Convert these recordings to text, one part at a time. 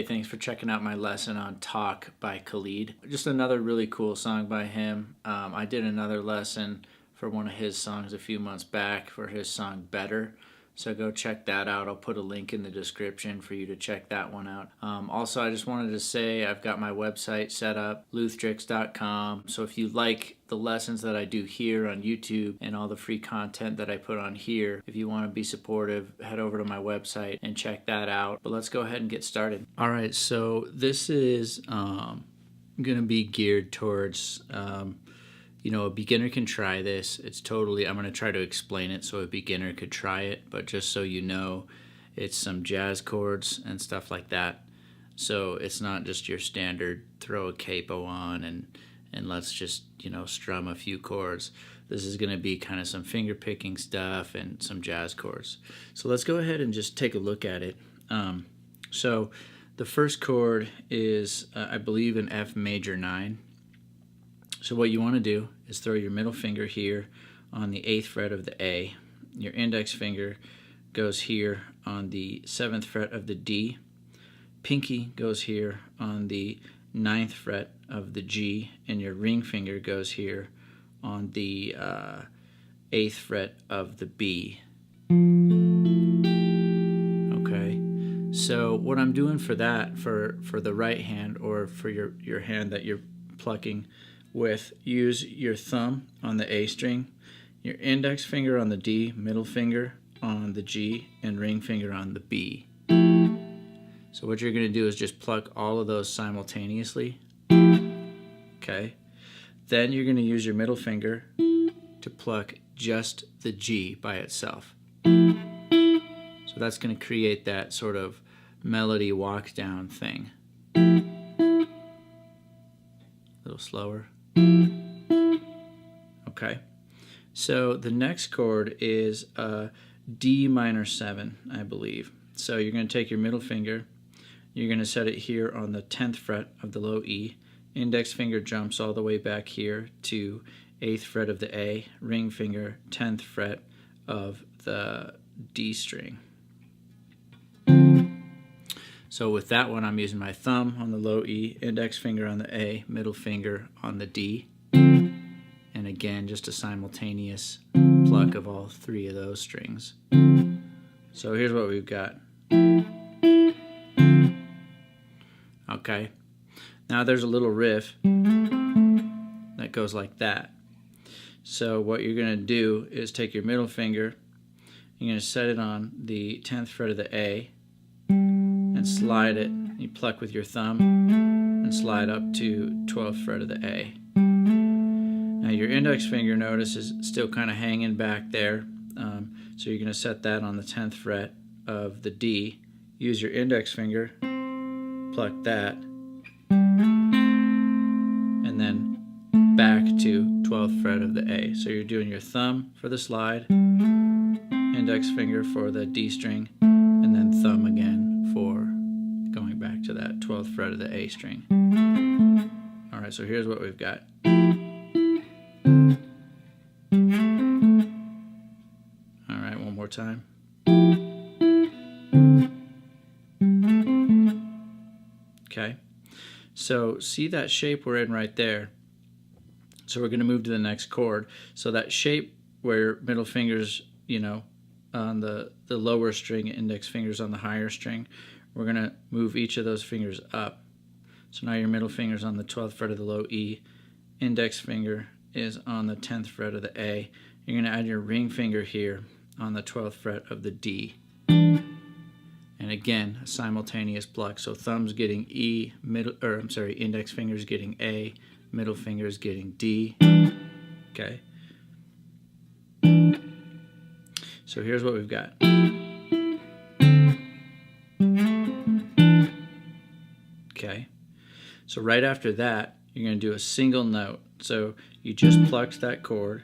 Hey, thanks for checking out my lesson on Talk by Khalid. Just another really cool song by him. I did another lesson for one of his songs a few months back for his song Better. So go check that out. I'll put a link in the description for you to check that one out. Also, I just wanted to say I've got my website set up, luthdrix.com. So if you like the lessons that I do here on YouTube and all the free content that I put on here, if you want to be supportive, head over to my website and check that out. But let's go ahead and get started. All right, so this is going to be geared towards a beginner can try this. It's totally, I'm going to try to explain it so a beginner could try it, but just so you know, it's some jazz chords and stuff like that. So it's not just your standard throw a capo on and let's just, strum a few chords. This is going to be kind of some finger picking stuff and some jazz chords. So let's go ahead and just take a look at it. So the first chord is, I believe, an F major 9. So what you want to do is throw your middle finger here on the 8th fret of the A. Your index finger goes here on the 7th fret of the D. Pinky goes here on the 9th fret of the G, and your ring finger goes here on the 8th fret of the B. Okay, so what I'm doing for that, for the right hand, or for your hand that you're plucking with, use your thumb on the A string, your index finger on the D, middle finger on the G, and ring finger on the B. So what you're going to do is just pluck all of those simultaneously. Okay. Then you're going to use your middle finger to pluck just the G by itself. So that's going to create that sort of melody walk down thing. A little slower. Okay, so the next chord is D minor 7, I believe. So you're going to take your middle finger, you're going to set it here on the 10th fret of the low E, index finger jumps all the way back here to 8th fret of the A, ring finger 10th fret of the D string. So with that one, I'm using my thumb on the low E, index finger on the A, middle finger on the D. And again, just a simultaneous pluck of all three of those strings. So here's what we've got. Okay, now there's a little riff that goes like that. So what you're going to do is take your middle finger, you're going to set it on the 10th fret of the A, and slide it. You pluck with your thumb and slide up to 12th fret of the A. Now your index finger, notice, is still kind of hanging back there, so you're going to set that on the 10th fret of the D. Use your index finger, pluck that, and then back to 12th fret of the A. So you're doing your thumb for the slide, index finger for the D string, and then thumb again for going back to that 12th fret of the A string. Alright, so here's what we've got. Alright, one more time. Okay, so see that shape we're in right there. So we're going to move to the next chord. So that shape where middle fingers, on the lower string, index fingers on the higher string, we're going to move each of those fingers up. So now your middle finger's on the 12th fret of the low E, index finger is on the 10th fret of the A. You're going to add your ring finger here on the 12th fret of the D. And again, a simultaneous pluck. So thumb's getting E, index finger's getting A, middle finger's getting D. Okay. So here's what we've got. Okay. So right after that, you're going to do a single note. So you just plucked that chord.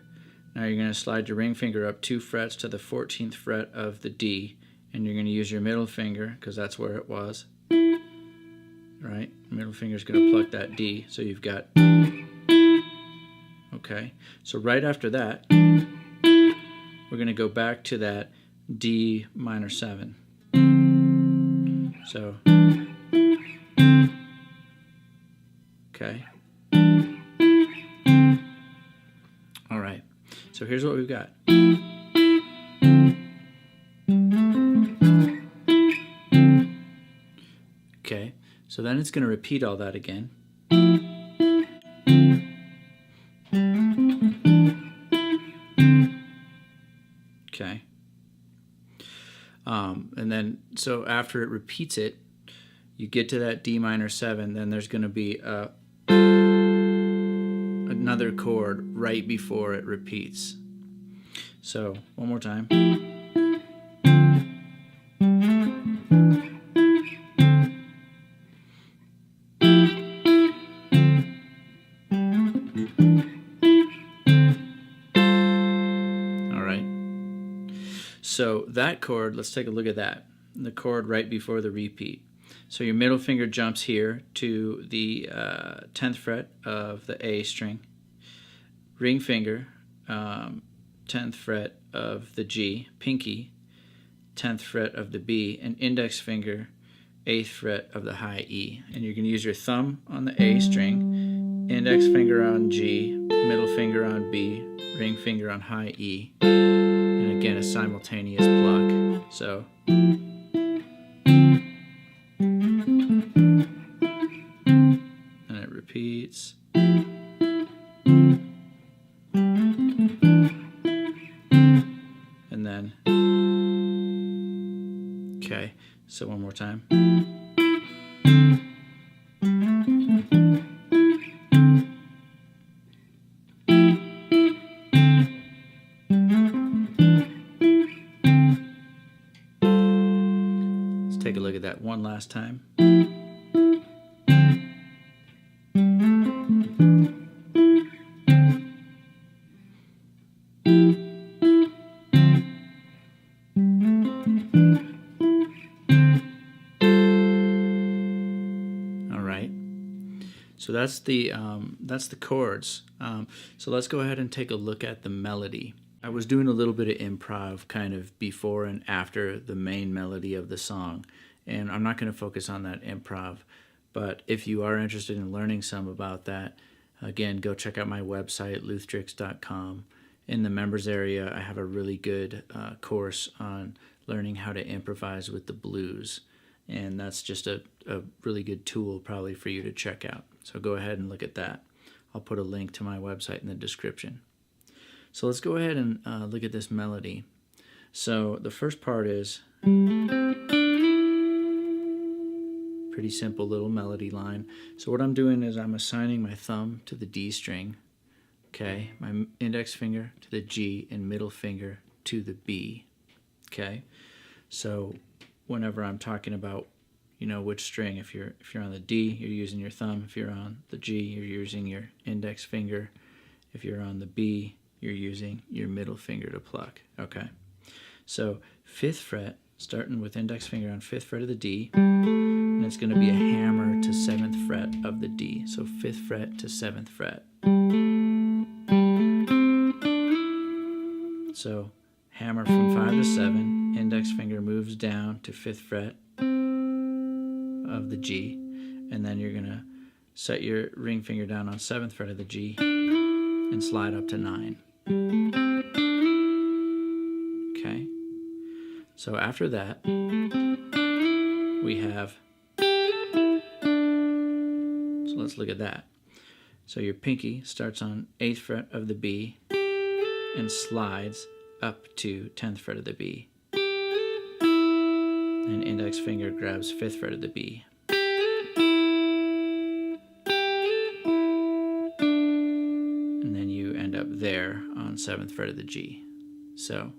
Now you're going to slide your ring finger up 2 frets to the 14th fret of the D, and you're going to use your middle finger, because that's where it was. Right? Middle finger's going to pluck that D. So you've got... Okay. So right after that, we're going to go back to that D minor 7. So Okay. All right. So here's what we've got. Okay. So then it's going to repeat all that again. Okay. And then, so after it repeats it, you get to that D minor 7, then there's going to be another chord right before it repeats. So, one more time. All right. So that chord, let's take a look at that. The chord right before the repeat. So your middle finger jumps here to the 10th fret of the A string. Ring finger, 10th fret of the G. Pinky, 10th fret of the B. And index finger, 8th fret of the high E. And you can use your thumb on the A string, index finger on G, middle finger on B, ring finger on high E. And again, a simultaneous pluck. So. And it repeats. And then, okay, so one more time. Let's take a look at that one last time. So that's the chords. So let's go ahead and take a look at the melody. I was doing a little bit of improv kind of before and after the main melody of the song, and I'm not going to focus on that improv, but if you are interested in learning some about that, again, go check out my website, luthtricks.com. In the members area, I have a really good course on learning how to improvise with the blues, and that's just a really good tool probably for you to check out. So go ahead and look at that. I'll put a link to my website in the description. So let's go ahead and look at this melody. So the first part is pretty simple little melody line. So what I'm doing is I'm assigning my thumb to the D string, okay, my index finger to the G, and middle finger to the B, okay. So whenever I'm talking about, you know, which string, if you're on the D, you're using your thumb. If you're on the G, you're using your index finger. If you're on the B, you're using your middle finger to pluck, okay. So 5th fret, starting with index finger on 5th fret of the D, and it's going to be a hammer to 7th fret of the D. So 5th fret to 7th fret. So hammer from 5 to 7, index finger moves down to 5th fret of the G, and then you're going to set your ring finger down on 7th fret of the G and slide up to 9. Okay, so after that we have, so let's look at that. So your pinky starts on 8th fret of the B and slides up to 10th fret of the B. And index finger grabs 5th fret of the B. And then you end up there on 7th fret of the G. So.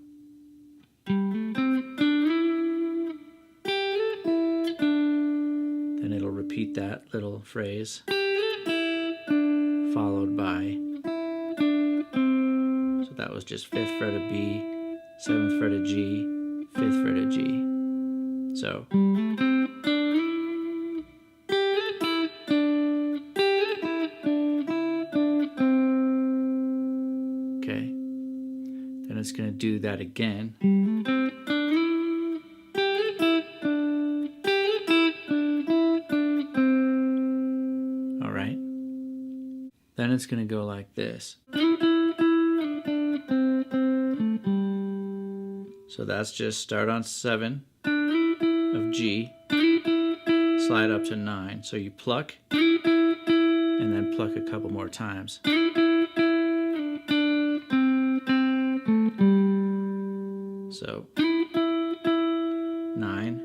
Then it'll repeat that little phrase, followed by, so that was just 5th fret of B, 7th fret of G, 5th fret of G. So, okay, then it's going to do that again. All right, it's going to go like this. So that's just start on 7 of G, slide up to 9. So you pluck, and then pluck a couple more times. So 9,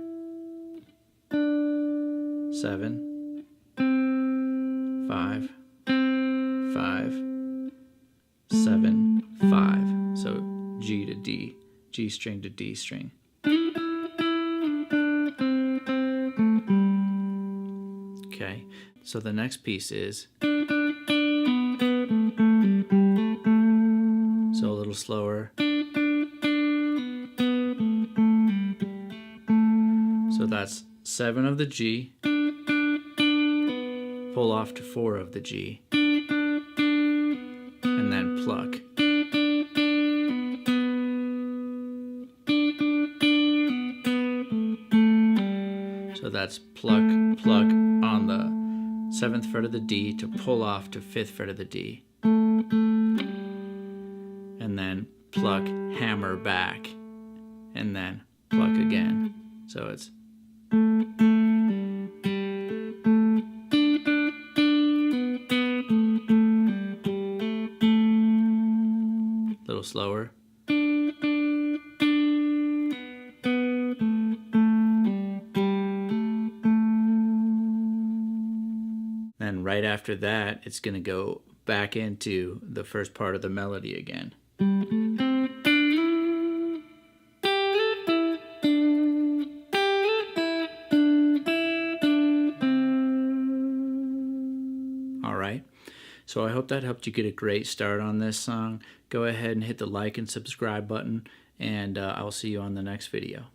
7, 5, 5, 7, 5. So G to D, G string to D string. Okay, so the next piece is, so a little slower. So that's 7 of the G, pull off to 4 of the G, and then pluck. So that's pluck, pluck on the 7th fret of the D to pull off to 5th fret of the D. And then pluck, hammer back, and then pluck again. So it's a little slower. Then right after that, it's going to go back into the first part of the melody again. All right, so I hope that helped you get a great start on this song. Go ahead and hit the like and subscribe button, and I'll see you on the next video.